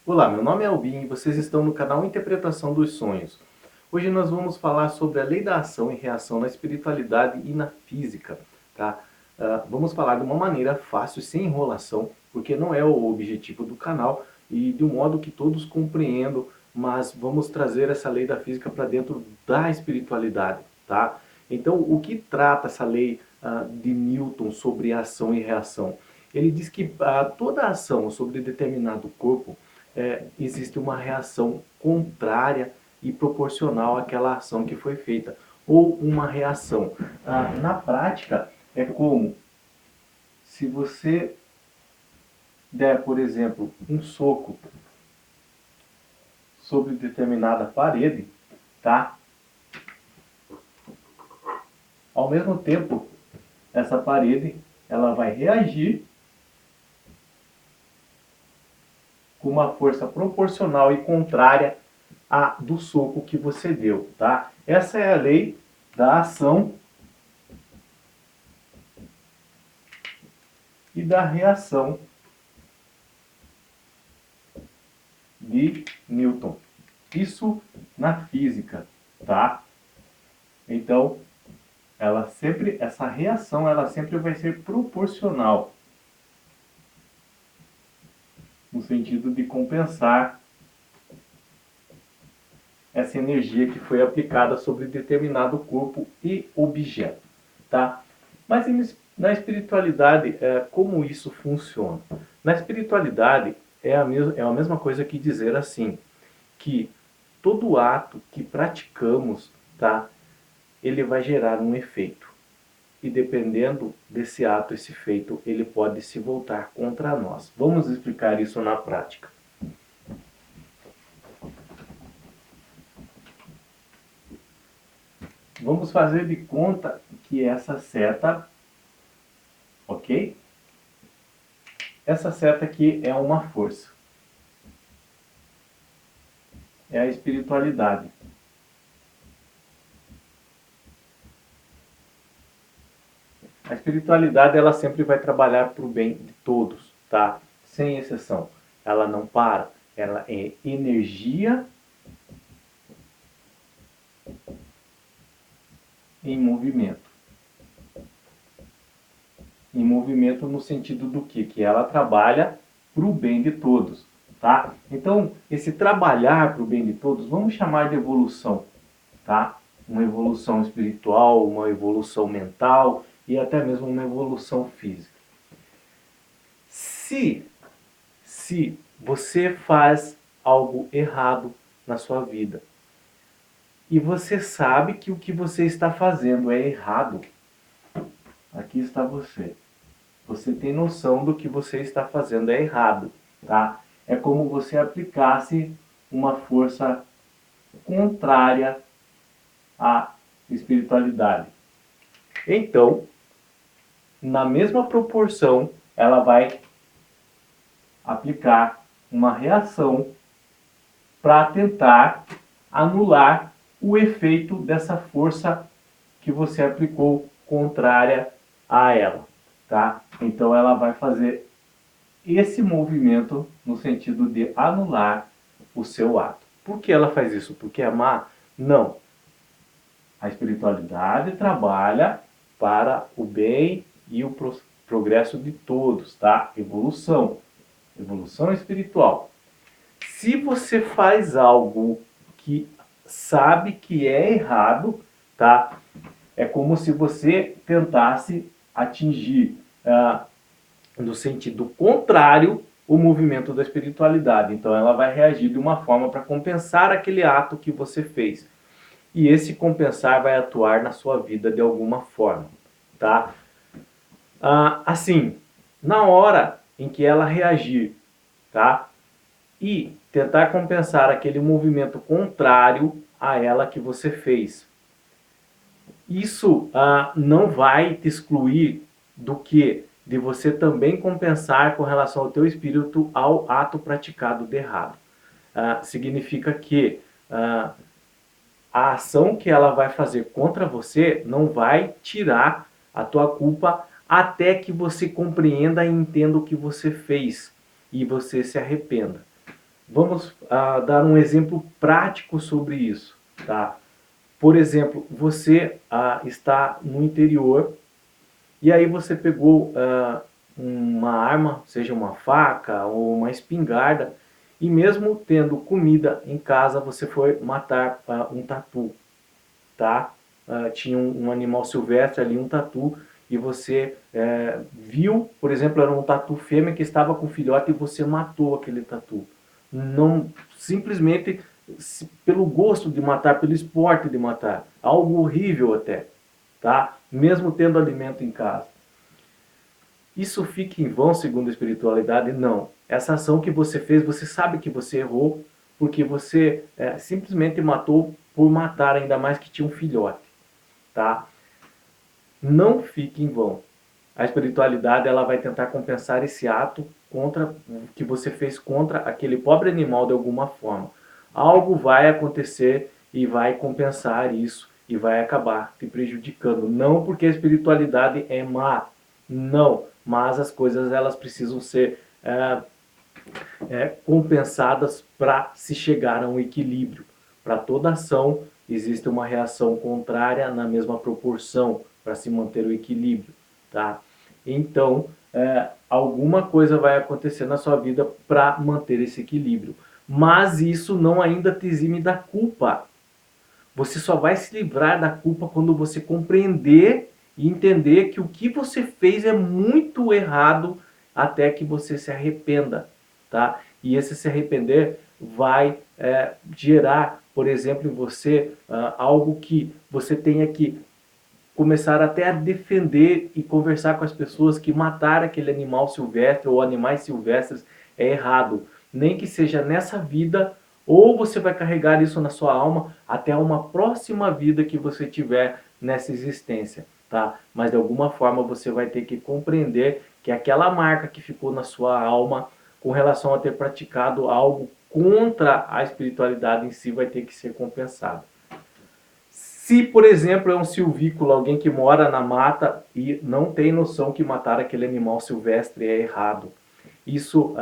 Olá, meu nome é Alvin e vocês estão no canal Interpretação dos Sonhos. Hoje nós vamos falar sobre a lei da ação e reação na espiritualidade e na física, tá? Vamos falar de uma maneira fácil, sem enrolação, porque não é o objetivo do canal e de um modo que todos compreendam, mas vamos trazer essa lei da física para dentro da espiritualidade, tá? Então, o que trata essa lei de Newton sobre ação e reação? Ele diz que toda ação sobre determinado corpo existe uma reação contrária e proporcional àquela ação que foi feita, ou uma reação. Na prática, é como se você der, por exemplo, um soco sobre determinada parede, tá? Ao mesmo tempo, essa parede ela vai reagir com uma força proporcional e contrária à do soco que você deu, tá? Essa é a lei da ação e da reação de Newton. Isso na física, tá? Então, essa reação, ela sempre vai ser proporcional, no sentido de compensar essa energia que foi aplicada sobre determinado corpo e objeto, tá? Mas na espiritualidade, como isso funciona? Na espiritualidade, é a mesma coisa que dizer assim, que todo ato que praticamos, tá, ele vai gerar um efeito. E dependendo desse ato, esse efeito, ele pode se voltar contra nós. Vamos explicar isso na prática. Vamos fazer de conta que essa seta, ok? Essa seta aqui é uma força. É a espiritualidade. A espiritualidade, ela sempre vai trabalhar para o bem de todos, tá? Sem exceção. Ela não para. Ela é energia em movimento. Em movimento no sentido do quê? Que ela trabalha para o bem de todos, tá? Então, esse trabalhar para o bem de todos, vamos chamar de evolução, tá? Uma evolução espiritual, uma evolução mental e até mesmo uma evolução física. Se você faz algo errado na sua vida e você sabe que o que você está fazendo é errado, aqui está você. Você tem noção do que você está fazendo é errado, tá? É como você aplicasse uma força contrária à espiritualidade. Então, na mesma proporção, ela vai aplicar uma reação para tentar anular o efeito dessa força que você aplicou contrária a ela, tá? Então ela vai fazer esse movimento no sentido de anular o seu ato. Por que ela faz isso? Porque é má? Não. A espiritualidade trabalha para o bem e o progresso de todos, tá? Evolução. Evolução espiritual. Se você faz algo que sabe que é errado, tá? É como se você tentasse atingir no sentido contrário o movimento da espiritualidade. Então ela vai reagir de uma forma para compensar aquele ato que você fez. E esse compensar vai atuar na sua vida de alguma forma, tá? Assim, na hora em que ela reagir, tá? E tentar compensar aquele movimento contrário a ela que você fez. Isso não vai te excluir do que? De você também compensar com relação ao teu espírito ao ato praticado de errado. Significa que a ação que ela vai fazer contra você não vai tirar a tua culpa até que você compreenda e entenda o que você fez e você se arrependa. Vamos dar um exemplo prático sobre isso, tá? Por exemplo, você está no interior e aí você pegou uma arma, seja uma faca ou uma espingarda, e mesmo tendo comida em casa, você foi matar um tatu, tá? Tinha um animal silvestre ali, um tatu, e você viu, por exemplo, era um tatu fêmea que estava com filhote e você matou aquele tatu. Não, simplesmente pelo gosto de matar, pelo esporte de matar. Algo horrível até, tá? Mesmo tendo alimento em casa. Isso fica em vão segundo a espiritualidade? Não. Essa ação que você fez, você sabe que você errou, porque você simplesmente matou por matar, ainda mais que tinha um filhote, tá? Não fique em vão. A espiritualidade ela vai tentar compensar esse ato contra que você fez contra aquele pobre animal de alguma forma. Algo vai acontecer e vai compensar isso e vai acabar te prejudicando. Não porque a espiritualidade é má, não, mas as coisas elas precisam ser compensadas para se chegar a um equilíbrio. Para toda ação existe uma reação contrária na mesma proporção para se manter o equilíbrio, tá? Então, alguma coisa vai acontecer na sua vida para manter esse equilíbrio. Mas isso não ainda te exime da culpa. Você só vai se livrar da culpa quando você compreender e entender que o que você fez é muito errado até que você se arrependa, tá? E esse se arrepender vai gerar, por exemplo, em você algo que você tenha que começar até a defender e conversar com as pessoas que matar aquele animal silvestre ou animais silvestres é errado. Nem que seja nessa vida, ou você vai carregar isso na sua alma até uma próxima vida que você tiver nessa existência, tá? Mas de alguma forma você vai ter que compreender que aquela marca que ficou na sua alma com relação a ter praticado algo contra a espiritualidade em si vai ter que ser compensado. Se, por exemplo, é um silvícola, alguém que mora na mata e não tem noção que matar aquele animal silvestre é errado. Isso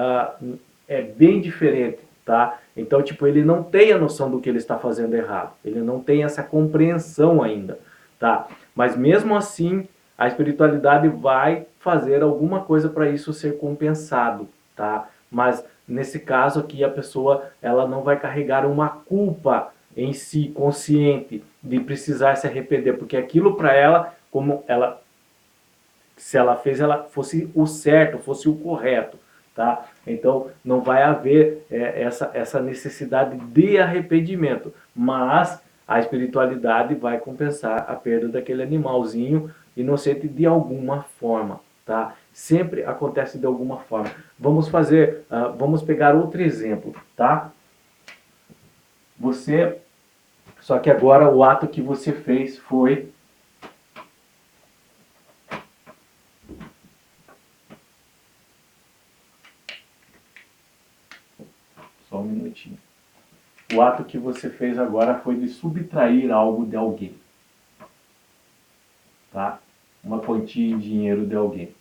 é bem diferente, tá? Então, tipo, ele não tem a noção do que ele está fazendo errado. Ele não tem essa compreensão ainda, tá? Mas mesmo assim, a espiritualidade vai fazer alguma coisa para isso ser compensado, tá? Mas nesse caso aqui, a pessoa ela não vai carregar uma culpa em si, consciente, de precisar se arrepender, porque aquilo para ela, como ela, se ela fez, ela fosse o certo, fosse o correto, tá? Então não vai haver essa necessidade de arrependimento, mas a espiritualidade vai compensar a perda daquele animalzinho inocente de alguma forma, tá? Sempre acontece de alguma forma. Vamos fazer, vamos pegar outro exemplo, tá? Você, só que agora o ato que você fez foi só um minutinho. O ato que você fez agora foi de subtrair algo de alguém, tá? Uma quantia em dinheiro de alguém.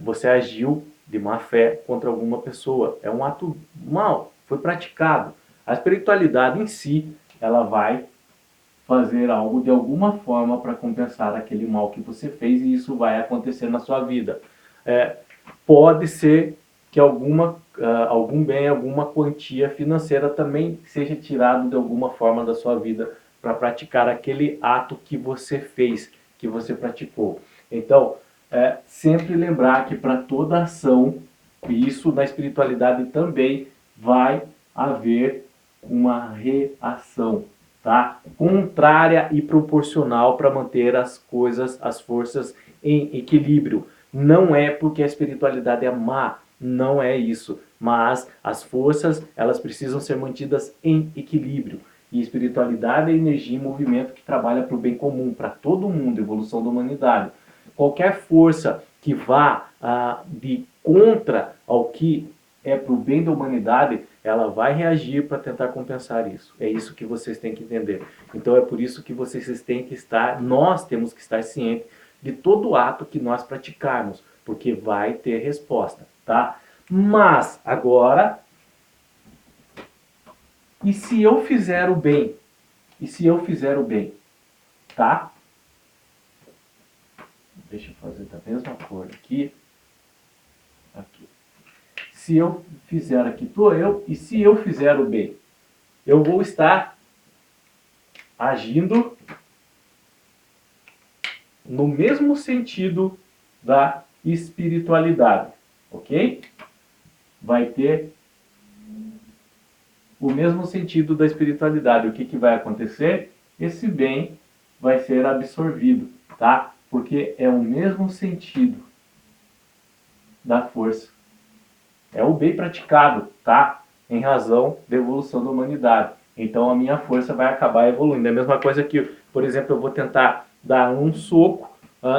Você agiu de má fé contra alguma pessoa. É um ato mal, foi praticado. A espiritualidade em si, ela vai fazer algo de alguma forma para compensar aquele mal que você fez e isso vai acontecer na sua vida. Pode ser que algum bem, alguma quantia financeira também seja tirado de alguma forma da sua vida para praticar aquele ato que você fez, que você praticou. Então, sempre lembrar que para toda ação, e isso na espiritualidade também, vai haver uma reação, tá? Contrária e proporcional para manter as coisas, as forças em equilíbrio. Não é porque a espiritualidade é má, não é isso. Mas as forças, elas precisam ser mantidas em equilíbrio. E espiritualidade é energia e movimento que trabalha para o bem comum, para todo mundo, evolução da humanidade. Qualquer força que vá de contra ao que é para o bem da humanidade, ela vai reagir para tentar compensar isso. É isso que vocês têm que entender. Então é por isso que vocês têm que estar, nós temos que estar cientes de todo ato que nós praticarmos, porque vai ter resposta, tá? Mas, agora, e se eu fizer o bem? E se eu fizer o bem? Tá? Deixa eu fazer da mesma cor aqui. Aqui. Se eu fizer aqui, tô eu, e se eu fizer o bem? Eu vou estar agindo no mesmo sentido da espiritualidade, ok? Vai ter o mesmo sentido da espiritualidade. O que, que vai acontecer? Esse bem vai ser absorvido, tá? Porque é o mesmo sentido da força. É o bem praticado, tá? Em razão da evolução da humanidade. Então a minha força vai acabar evoluindo. É a mesma coisa que, por exemplo, eu vou tentar dar um soco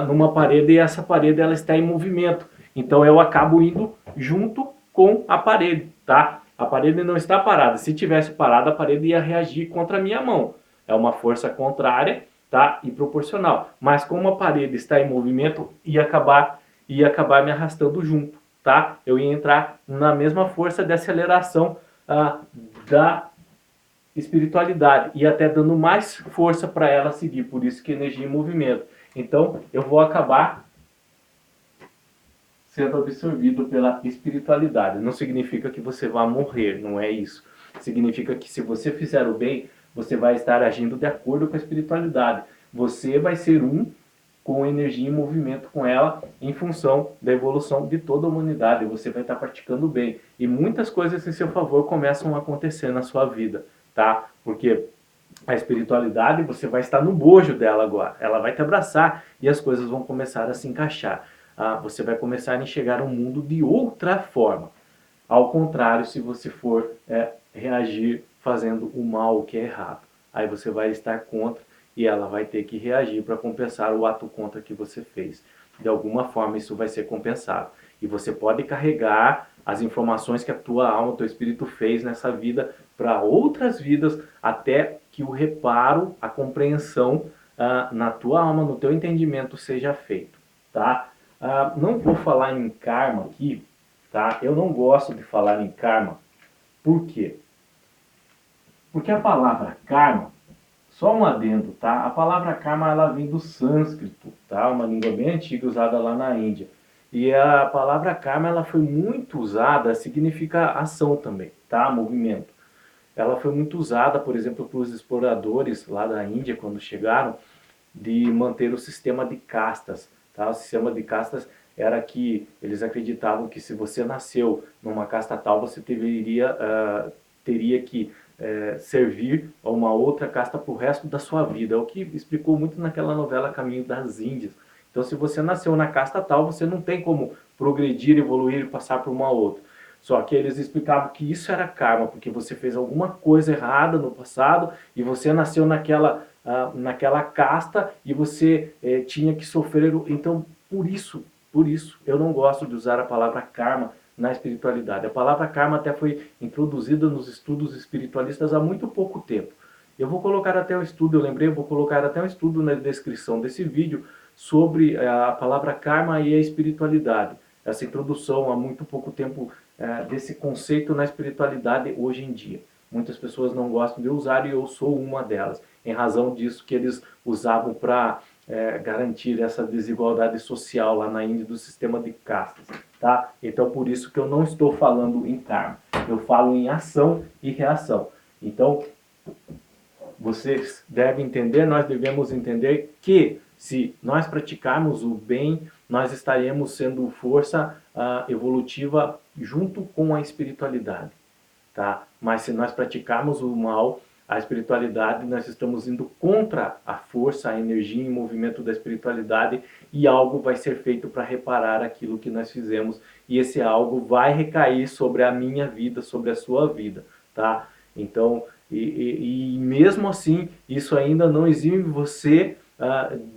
numa parede e essa parede ela está em movimento. Então eu acabo indo junto com a parede, tá? A parede não está parada. Se tivesse parada, a parede ia reagir contra a minha mão. É uma força contrária, tá? E proporcional. Mas como a parede está em movimento, ia acabar me arrastando junto, tá? Eu ia entrar na mesma força de aceleração da espiritualidade e até dando mais força para ela seguir, por isso que energia em movimento. Então eu vou acabar sendo absorvido pela espiritualidade. Não significa que você vá morrer, não é isso. Significa que se você fizer o bem, você vai estar agindo de acordo com a espiritualidade. Você vai ser um com energia em movimento com ela em função da evolução de toda a humanidade. Você vai estar praticando bem. E muitas coisas em seu favor começam a acontecer na sua vida, tá? Porque a espiritualidade, você vai estar no bojo dela agora. Ela vai te abraçar e as coisas vão começar a se encaixar. Você vai começar a enxergar o mundo de outra forma. Ao contrário, se você for reagir fazendo o mal, o que é errado. Aí você vai estar contra e ela vai ter que reagir para compensar o ato contra que você fez. De alguma forma isso vai ser compensado. E você pode carregar as informações que a tua alma, o teu espírito fez nessa vida para outras vidas, até que o reparo, a compreensão na tua alma, no teu entendimento seja feito, tá? Não vou falar em karma aqui, tá? Eu não gosto de falar em karma. Por quê? Porque a palavra karma, só um adendo, tá? A palavra karma ela vem do sânscrito, tá? Uma língua bem antiga usada lá na Índia. E a palavra karma ela foi muito usada, significa ação também, tá? Movimento. Ela foi muito usada, por exemplo, pelos exploradores lá da Índia quando chegaram, de manter o sistema de castas. Tá? O sistema de castas era que eles acreditavam que se você nasceu numa casta tal, você teria que servir a uma outra casta para o resto da sua vida. É o que explicou muito naquela novela Caminho das Índias. Então, se você nasceu na casta tal, você não tem como progredir, evoluir e passar para uma outra. Só que eles explicavam que isso era karma, porque você fez alguma coisa errada no passado e você nasceu naquela casta e você tinha que sofrer. Então, por isso, eu não gosto de usar a palavra karma na espiritualidade. A palavra karma até foi introduzida nos estudos espiritualistas há muito pouco tempo. Eu vou colocar até um estudo, eu lembrei, eu vou colocar até um estudo na descrição desse vídeo sobre a palavra karma e a espiritualidade. Essa introdução há muito pouco tempo desse conceito na espiritualidade hoje em dia. Muitas pessoas não gostam de usar e eu sou uma delas, em razão disso que eles usavam para garantir essa desigualdade social lá na Índia do sistema de castas. Tá? Então por isso que eu não estou falando em karma, eu falo em ação e reação. Então vocês devem entender, nós devemos entender que se nós praticarmos o bem, nós estaremos sendo força evolutiva junto com a espiritualidade. Tá? Mas se nós praticarmos o mal, a espiritualidade, nós estamos indo contra a força, a energia em movimento da espiritualidade e algo vai ser feito para reparar aquilo que nós fizemos e esse algo vai recair sobre a minha vida, sobre a sua vida, tá? Então, e mesmo assim, isso ainda não exime você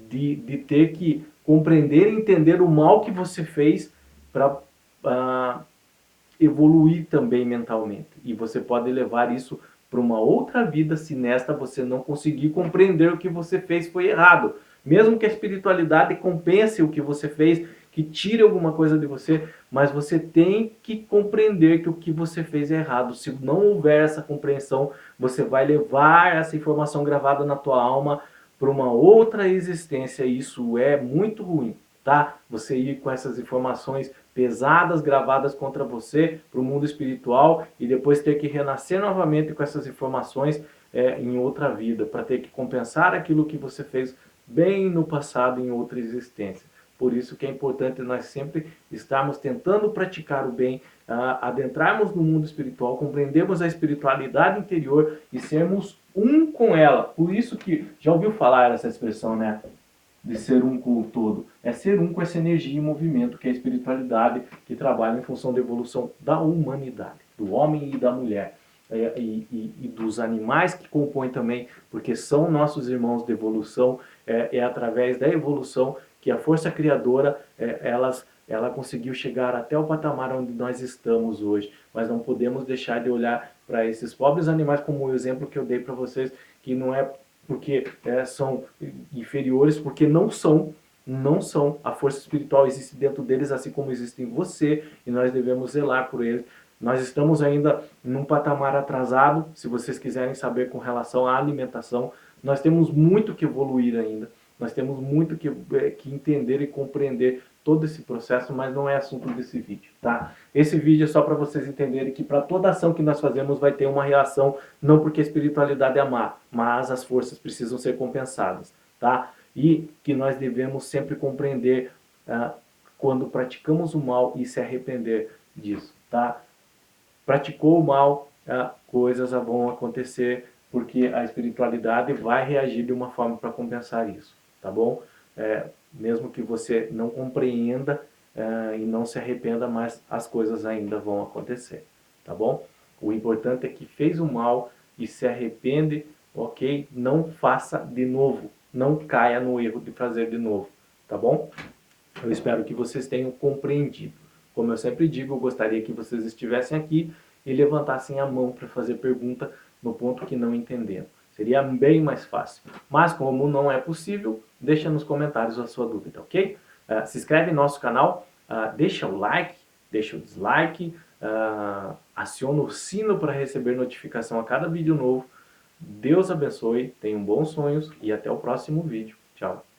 de ter que compreender e entender o mal que você fez para evoluir também mentalmente. E você pode levar isso para uma outra vida se nesta você não conseguir compreender o que você fez foi errado. Mesmo que a espiritualidade compense o que você fez, que tire alguma coisa de você, mas você tem que compreender que o que você fez é errado. Se não houver essa compreensão, você vai levar essa informação gravada na tua alma para uma outra existência, e isso é muito ruim, tá? Você ir com essas informações pesadas gravadas contra você para o mundo espiritual e depois ter que renascer novamente com essas informações em outra vida, para ter que compensar aquilo que você fez bem no passado em outra existência. Por isso que é importante nós sempre estarmos tentando praticar o bem, adentrarmos no mundo espiritual, compreendermos a espiritualidade interior e sermos um com ela. Por isso que, já ouviu falar essa expressão, né? De ser um com o todo. É ser um com essa energia em movimento, que é a espiritualidade que trabalha em função da evolução da humanidade, do homem e da mulher. E dos animais que compõem também, porque são nossos irmãos de evolução, é através da evolução que a força criadora, ela conseguiu chegar até o patamar onde nós estamos hoje. Mas não podemos deixar de olhar para esses pobres animais, como o exemplo que eu dei para vocês, que não é porque são inferiores, porque não são. Não são. A força espiritual existe dentro deles, assim como existe em você, e nós devemos zelar por eles. Nós estamos ainda num patamar atrasado, se vocês quiserem saber com relação à alimentação. Nós temos muito que evoluir ainda. Nós temos muito que entender e compreender todo esse processo, mas não é assunto desse vídeo, tá? Esse vídeo é só para vocês entenderem que para toda ação que nós fazemos vai ter uma reação, não porque a espiritualidade é má, mas as forças precisam ser compensadas, tá? E que nós devemos sempre compreender quando praticamos o mal e se arrepender disso, tá? Praticou o mal, coisas vão acontecer, porque a espiritualidade vai reagir de uma forma para compensar isso, tá bom? Mesmo que você não compreenda e não se arrependa, mas as coisas ainda vão acontecer, tá bom? O importante é que fez o mal e se arrepende, ok? Não faça de novo, não caia no erro de fazer de novo, tá bom? Eu espero que vocês tenham compreendido. Como eu sempre digo, eu gostaria que vocês estivessem aqui e levantassem a mão para fazer pergunta no ponto que não entenderam. Seria bem mais fácil. Mas como não é possível, deixa nos comentários a sua dúvida, ok? Se inscreve no nosso canal, deixa o like, deixa o dislike, aciona o sino para receber notificação a cada vídeo novo. Deus abençoe, tenham bons sonhos e até o próximo vídeo. Tchau!